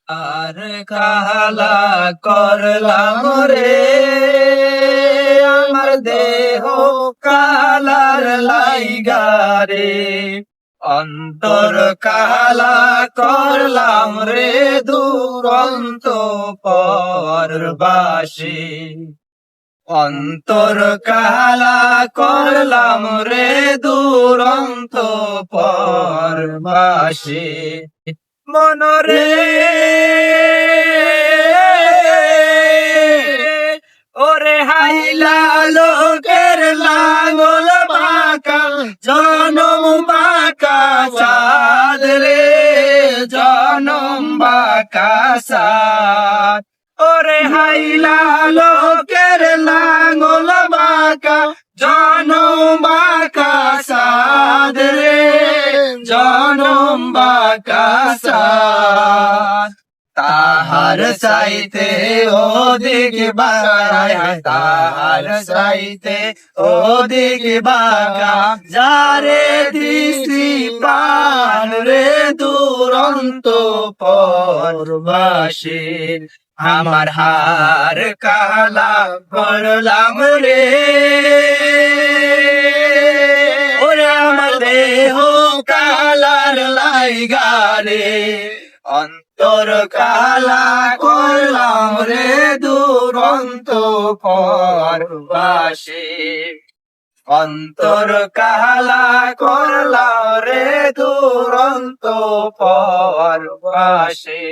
আর কালা করলাম রে আমার দেহ কালার লাইগারে অন্তর কালা করলাম রে দুরন্ত পরবাসী অন্তর কালা করলাম রে দুরন্ত পরবাসী মনরে ওরে হাইলা লোকের লাঙ্গল বাঁকা জনম বাঁকা চাঁদ রে জনম বাঁকা চাঁদ ওরে হাইলা লোকের লাঙ্গল বাঁকা জনম বাঁকা চাঁদ রে জনম বাঁকা চাঁদ তাহার চাইতে অধিক বাগায় তাহার চাইতে অধিক বাগা যারে দৃষ্টি প্রাণ রে দুরন্ত পরবাসী আমার হার কালা করলাম রে ওরে আমার দেহ কালার লাইগারে অন্তর কালা করলাম রে দুরন্ত পরবাসী অন্তর কালা করলাম রে দুরন্ত পরবাসী।